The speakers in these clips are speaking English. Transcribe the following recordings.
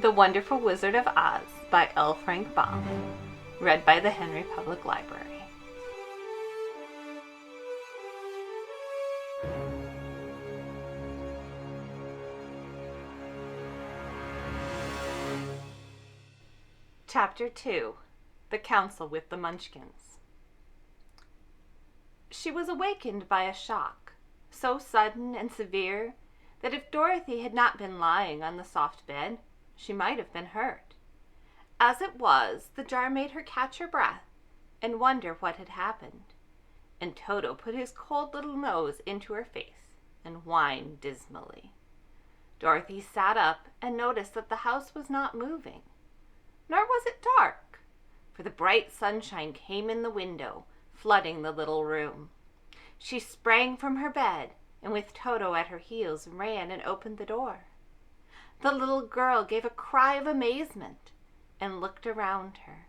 The Wonderful Wizard of Oz by L. Frank Baum. Read by the Henry Public Library. Chapter 2. The Council with the Munchkins. She was awakened by a shock, so sudden and severe that if Dorothy had not been lying on the soft bed, she might have been hurt. As it was, the jar made her catch her breath and wonder what had happened, and Toto put his cold little nose into her face and whined dismally. Dorothy sat up and noticed that the house was not moving, nor was it dark, for the bright sunshine came in the window, flooding the little room. She sprang from her bed and with Toto at her heels ran and opened the door. The little girl gave a cry of amazement and looked around her,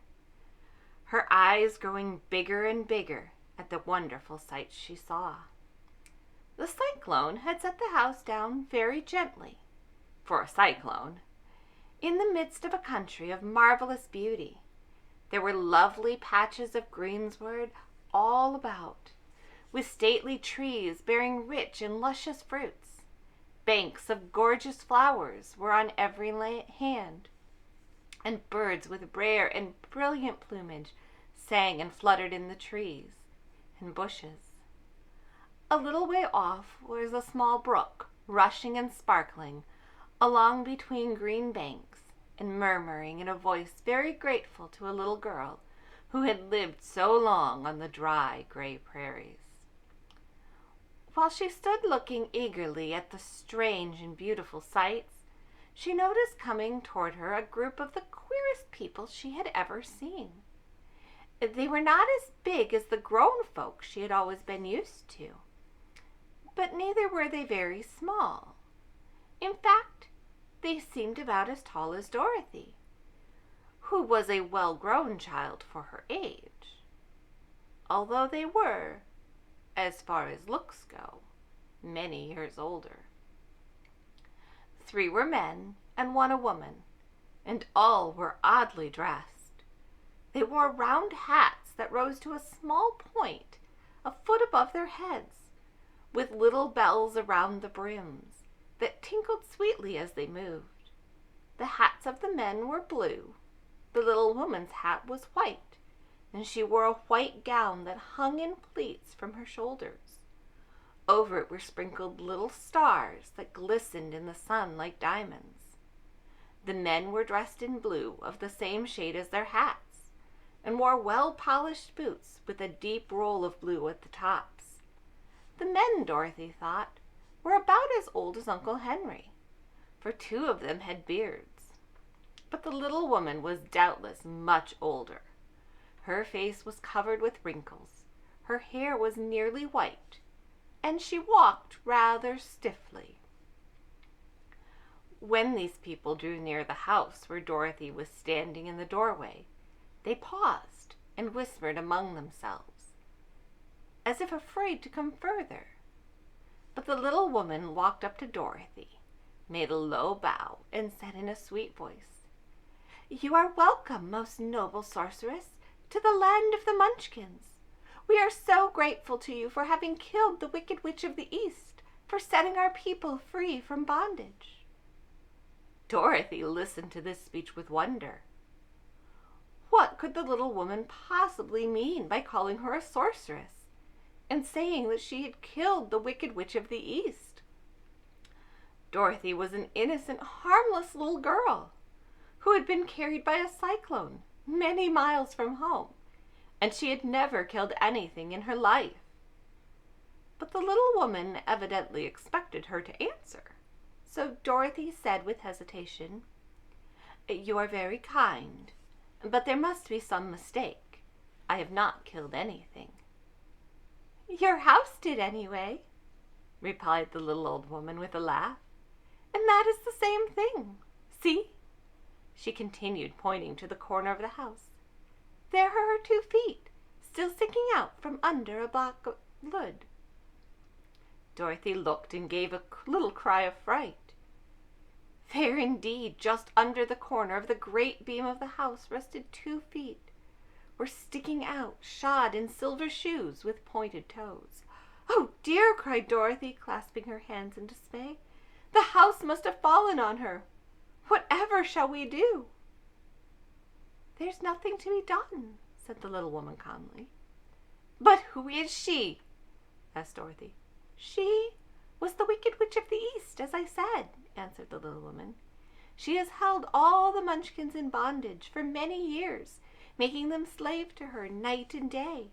her eyes growing bigger and bigger at the wonderful sights she saw. The cyclone had set the house down very gently, for a cyclone, in the midst of a country of marvelous beauty. There were lovely patches of greensward all about, with stately trees bearing rich and luscious fruits. Banks of gorgeous flowers were on every hand, and birds with rare and brilliant plumage sang and fluttered in the trees and bushes. A little way off was a small brook, rushing and sparkling along between green banks, and murmuring in a voice very grateful to a little girl who had lived so long on the dry, gray prairies. While she stood looking eagerly at the strange and beautiful sights, she noticed coming toward her a group of the queerest people she had ever seen. They were not as big as the grown folks she had always been used to, but neither were they very small. In fact, they seemed about as tall as Dorothy, who was a well-grown child for her age, although they were, as far as looks go, many years older. 3 were men and 1 a woman, and all were oddly dressed. They wore round hats that rose to a small point a foot above their heads, with little bells around the brims that tinkled sweetly as they moved. The hats of the men were blue. The little woman's hat was white, and she wore a white gown that hung in pleats from her shoulders. Over it were sprinkled little stars that glistened in the sun like diamonds. The men were dressed in blue of the same shade as their hats, and wore well-polished boots with a deep roll of blue at the tops. The men, Dorothy thought, were about as old as Uncle Henry, for 2 of them had beards. But the little woman was doubtless much older. Her face was covered with wrinkles, her hair was nearly white, and she walked rather stiffly. When these people drew near the house where Dorothy was standing in the doorway, they paused and whispered among themselves, as if afraid to come further. But the little woman walked up to Dorothy, made a low bow, and said in a sweet voice, "You are welcome, most noble sorceress, to the land of the Munchkins. We are so grateful to you for having killed the Wicked Witch of the East, for setting our people free from bondage." Dorothy listened to this speech with wonder. What could the little woman possibly mean by calling her a sorceress, and saying that she had killed the Wicked Witch of the East? Dorothy was an innocent, harmless little girl who had been carried by a cyclone many miles from home, and she had never killed anything in her life. But the little woman evidently expected her to answer, so Dorothy said with hesitation, "You are very kind, but there must be some mistake. I have not killed anything." "Your house did anyway," replied the little old woman with a laugh, "and that is the same thing. See," she continued, pointing to the corner of the house, "there are her 2 feet, still sticking out from under a black lid." Dorothy looked and gave a little cry of fright. There indeed, just under the corner of the great beam of the house, rested 2 feet, were sticking out, shod in silver shoes with pointed toes. "Oh dear!" cried Dorothy, clasping her hands in dismay. "The house must have fallen on her. Whatever shall we do?" "There's nothing to be done," said the little woman calmly. "But who is she?" asked Dorothy. "She was the Wicked Witch of the East, as I said," answered the little woman. "She has held all the Munchkins in bondage for many years, making them slave to her night and day.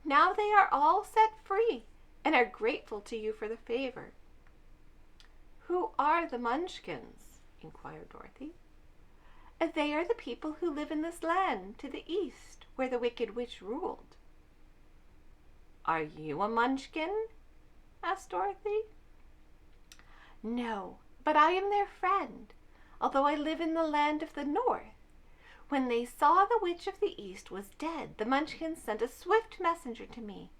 Now they are all set free and are grateful to you for the favor." "Who are the Munchkins?" inquired Dorothy. "They are the people who live in this land to the east, where the Wicked Witch ruled." "Are you a Munchkin?" asked Dorothy. "No, but I am their friend, although I live in the land of the north. When they saw the Witch of the East was dead, the Munchkins sent a swift messenger to me,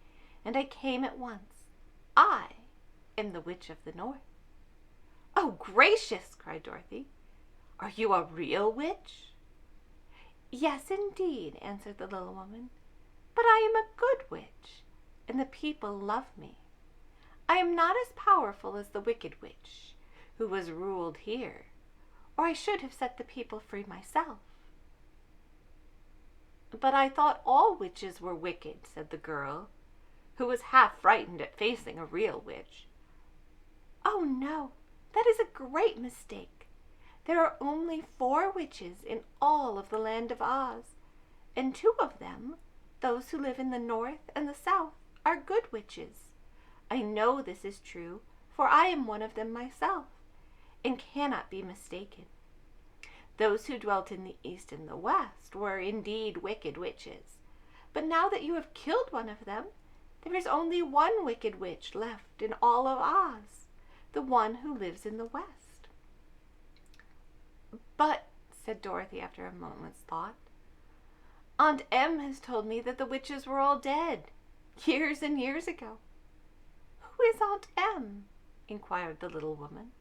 and I came at once. I am the Witch of the North." "Oh, gracious!" cried Dorothy. "Are you a real witch?" "Yes, indeed," answered the little woman. "But I am a good witch, and the people love me. I am not as powerful as the Wicked Witch, who was ruled here, or I should have set the people free myself." "But I thought all witches were wicked," said the girl, who was half frightened at facing a real witch. "Oh, no, that is a great mistake. There are only 4 witches in all of the land of Oz, and 2 of them, those who live in the north and the south, are good witches. I know this is true, for I am one of them myself, and cannot be mistaken. Those who dwelt in the east and the west were indeed wicked witches, but now that you have killed one of them, there is only one wicked witch left in all of Oz, the one who lives in the west." "But," said Dorothy after a moment's thought, "Aunt Em has told me that the witches were all dead, years and years ago." "Who is Aunt Em?" inquired the little woman.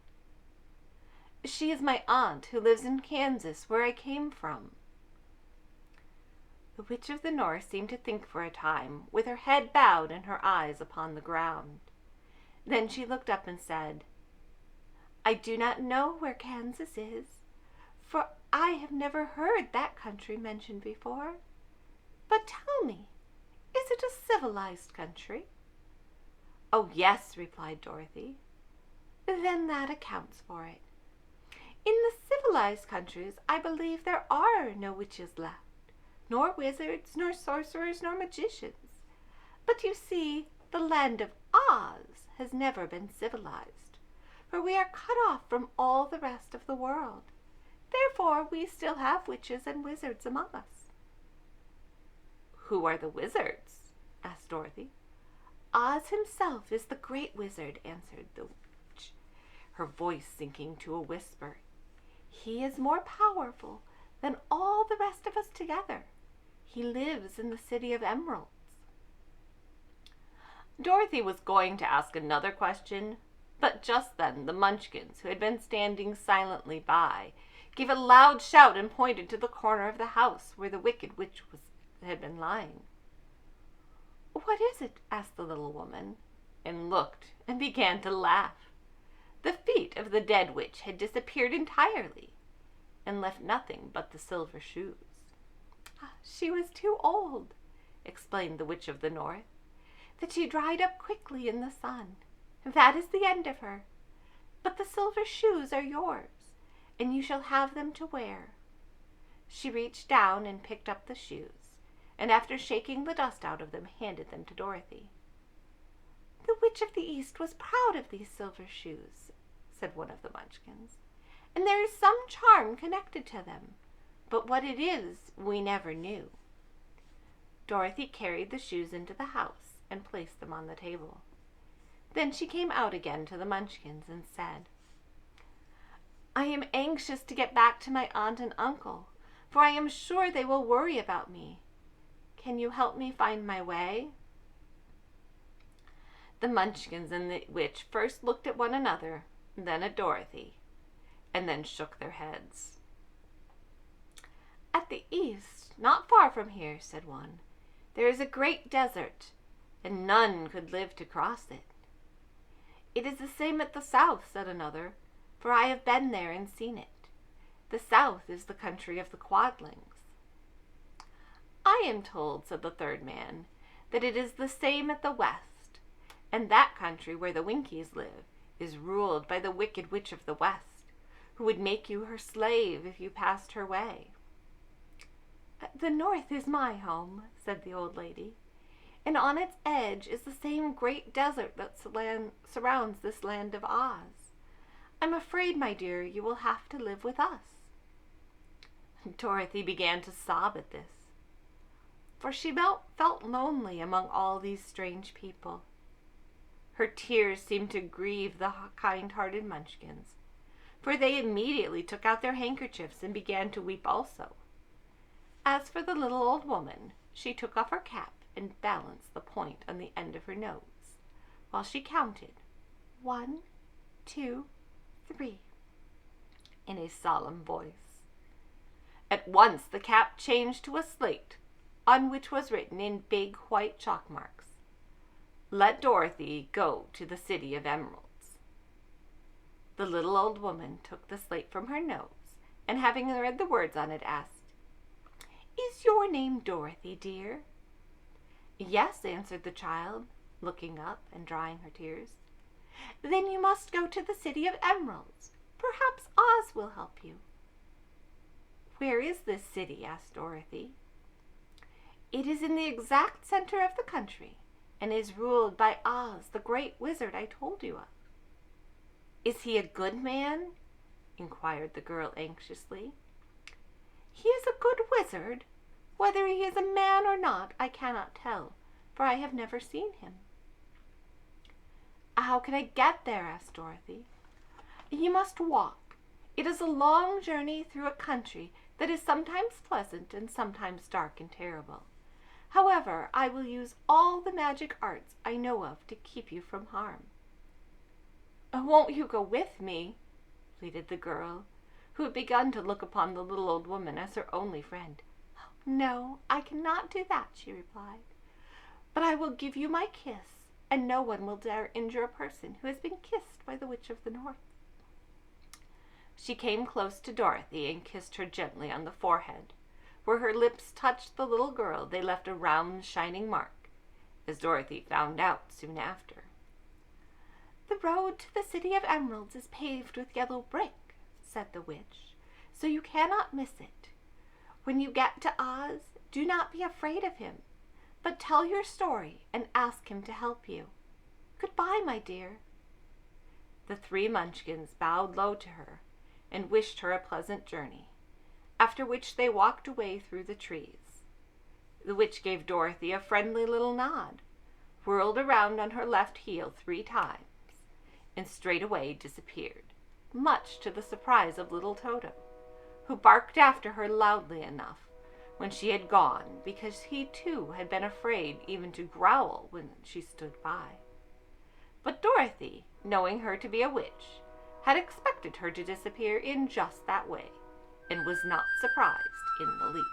"She is my aunt who lives in Kansas, where I came from." The Witch of the North seemed to think for a time, with her head bowed and her eyes upon the ground. Then she looked up and said, "I do not know where Kansas is, for I have never heard that country mentioned before. But tell me, is it a civilized country?" "Oh, yes," replied Dorothy. "Then that accounts for it. In the civilized countries I believe there are no witches left, nor wizards, nor sorcerers, nor magicians. But you see, the land of Oz has never been civilized, for we are cut off from all the rest of the world. Therefore we still have witches and wizards among us." "Who are the wizards?" asked Dorothy. "Oz himself is the great wizard," answered the witch, her voice sinking to a whisper. "He is more powerful than all the rest of us together. He lives in the City of Emeralds." Dorothy was going to ask another question, but just then the Munchkins, who had been standing silently by, gave a loud shout and pointed to the corner of the house where the Wicked Witch had been lying. "What is it?" asked the little woman, and looked and began to laugh. The feet of the dead witch had disappeared entirely, and left nothing but the silver shoes. "She was too old," explained the Witch of the North, "that she dried up quickly in the sun. That is the end of her. But the silver shoes are yours, and you shall have them to wear." She reached down and picked up the shoes, and after shaking the dust out of them, handed them to Dorothy. "The Witch of the East was proud of these silver shoes," said one of the Munchkins, "and there is some charm connected to them, but what it is we never knew." Dorothy carried the shoes into the house and placed them on the table. Then she came out again to the Munchkins and said, "I am anxious to get back to my aunt and uncle, for I am sure they will worry about me. Can you help me find my way?" The Munchkins and the witch first looked at one another, then at Dorothy, and then shook their heads. "At the east, not far from here," said one, "there is a great desert, and none could live to cross it." "It is the same at the south," said another, "for I have been there and seen it. The south is the country of the Quadlings." "I am told," said the third man, "that it is the same at the west, and that country where the Winkies live is ruled by the wicked witch of the west, who would make you her slave if you passed her way." "The north is my home," said the old lady, "and on its edge is the same great desert that surrounds this land of Oz. I'm afraid, my dear, you will have to live with us." Dorothy began to sob at this, for she felt lonely among all these strange people. Her tears seemed to grieve the kind-hearted Munchkins, for they immediately took out their handkerchiefs and began to weep also. As for the little old woman, she took off her cap and balanced the point on the end of her nose, while she counted 1, 2, 3 in a solemn voice. At once the cap changed to a slate, on which was written in big white chalk marks, "Let Dorothy go to the City of Emeralds." The little old woman took the slate from her nose, and having read the words on it, asked, "Is your name Dorothy, dear?" "Yes," answered the child, looking up and drying her tears. "Then you must go to the City of Emeralds. Perhaps Oz will help you." "Where is this city?" asked Dorothy. "It is in the exact center of the country, and is ruled by Oz, the great wizard I told you of." "Is he a good man?" inquired the girl anxiously. "He is a good wizard. Whether he is a man or not, I cannot tell, for I have never seen him." "How can I get there?" asked Dorothy. "You must walk. It is a long journey through a country that is sometimes pleasant and sometimes dark and terrible. However, I will use all the magic arts I know of to keep you from harm." "Won't you go with me?" pleaded the girl, who had begun to look upon the little old woman as her only friend. "No, I cannot do that," she replied. "But I will give you my kiss, and no one will dare injure a person who has been kissed by the Witch of the North." She came close to Dorothy and kissed her gently on the forehead. Where her lips touched the little girl, they left a round, shining mark, as Dorothy found out soon after. "The road to the City of Emeralds is paved with yellow brick," said the witch, "so you cannot miss it. When you get to Oz, do not be afraid of him, but tell your story and ask him to help you. Goodbye, my dear." The three Munchkins bowed low to her and wished her a pleasant journey, after which they walked away through the trees. The witch gave Dorothy a friendly little nod, whirled around on her left heel 3 times, and straightway disappeared, much to the surprise of little Toto, who barked after her loudly enough when she had gone, because he too had been afraid even to growl when she stood by. But Dorothy, knowing her to be a witch, had expected her to disappear in just that way, and was not surprised in the least.